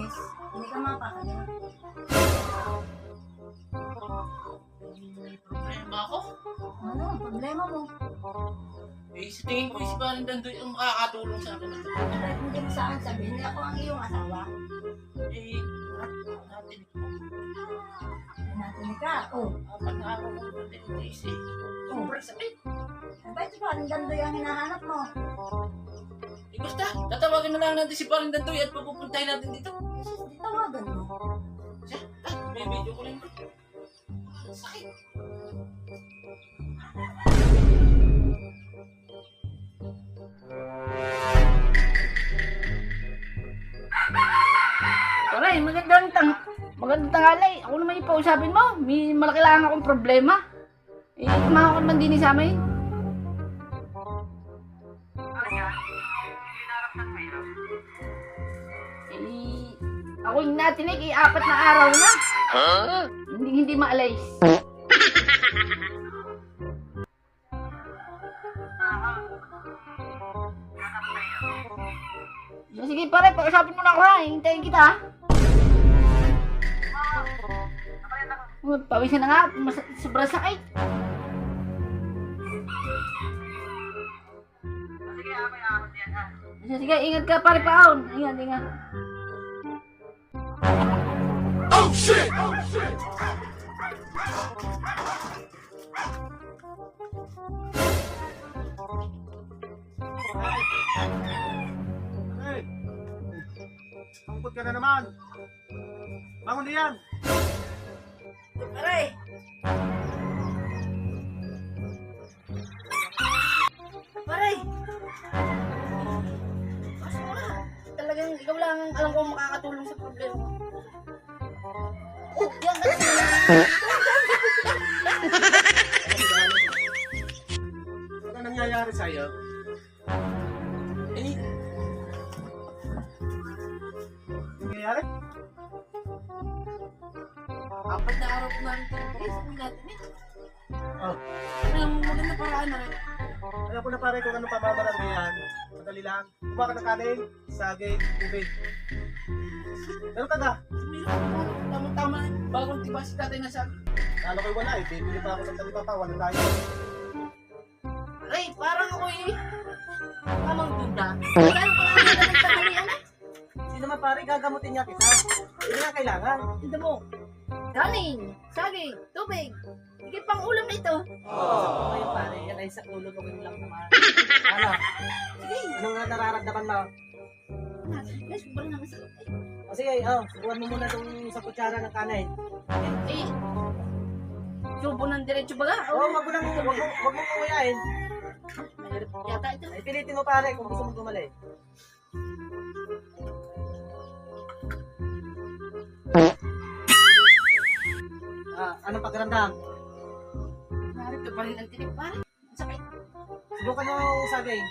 malinis, hindi ka makakagawa. May problema ako. Ano ang problema mo? Eh, sa tingin ko, si Paring Dandoy ang makakatulong sa akin. Hindi mo saan sabihin na ako ang iyong asawa. Eh, natin ito. Natinig ka. Oh. Apat na araw ko ng tinitiis eh. Sobrang sakit. Bakit si Paring Dandoy ang hinahanap mo? Eh, basta, tatawagin na lang natin si Paring Dandoy at pupuntahin natin dito. Di tawagan mo. Siya, may video ko rin. Sakit. Aray, magandang tangalay. Ako naman yung pausapin mo. May malaki lang akong problema. Eh, kumaha ko naman din sa amin. Eh, ako yung natinig, 4 na araw na. Hindi maalis. Sige pare, pausapin mo na ako ha. Hintayin kita ha. Pawisan na nga, sobrang sakit. Sige, ingat ka pare paon. Ingat. Oh shit! Oh shit! Hey! Angkot ka na naman! Bangon diyan! Aray! Aray! Pasok mo na. Talagang ikaw lang ang alam ko makakatulong sa problema mo. Oh, yan ka na. Ano nangyayari sa'yo? Eh, Nangyayari? 4 na araw ko na rin tinitiis. Hindi natin eh. Oh, Ano maganda paraan na rin. alam ko na pare kung anong pamamarang yan. Madali lang. Kumain ka ng kanin, saging, tubig. Meron ka na. Tama-tama. Bagong tiba si tatay na sabi. Lalo ko'y wala eh. Bibili pa ako ng talipapa. Wala tayo. Aray, parang ako eh. Tamang duda. Wala yung parang nagtanghalian eh. Hindi naman pare, gagamutin niya kita. Hindi nga kailangan. Ito mo. Kanin, saging, tubig. Sige pang ulam na ito. Oh. Ay pare, yan ay sa ulo ko lang naman. Ano? Sige. Anong nararamdaman mo? Yes, sobrang naman sa O sige, subuhan mo muna itong sa kutsara ng kanin. Eh, subo ng diretso baga. Oo, wag mo kuyain. Mahirap yata ito. Ay, pilitin mo pare kung gusto mo gumali. Anong pakiramdam? Narito pa rin ang tinig pare. Ang sakit. Subukan mo yung saging.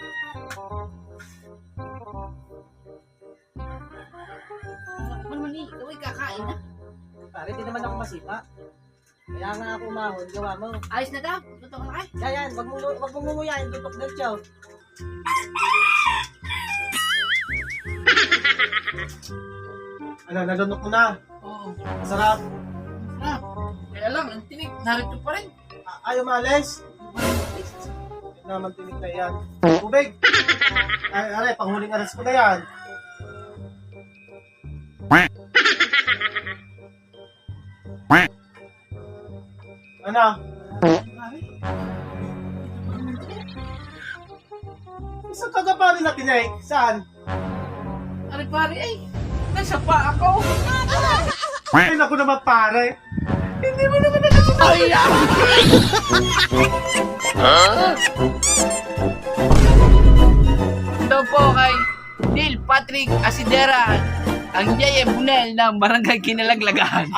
Ano naman eh, ikaw ay kakain na. Pare, di naman ako masipa. Kaya nga ako umahon, gawa mo. Ayos na daw. Totoo na kayo. Kaya yan, wag mo nguyain, tutok ng chow. Ano, nalunok mo na. Oo. Masarap. Ah, kaya lang, ang tinig. Narito pa rin. Ayaw maalis. Hindi naman tinig na yan. Tubig. Ay, aray, panghuling aras ko na yan. Ano? Saan ka pa rin na tinig? Saan? Aray pare ay. Nasa pa ako. Ay, naku naman pare. Hindi mo naman nakakatawa. Ito po kay Neil Patrick Asidera, ang Jaya Bunel ng Barangay Kinalaglagahan.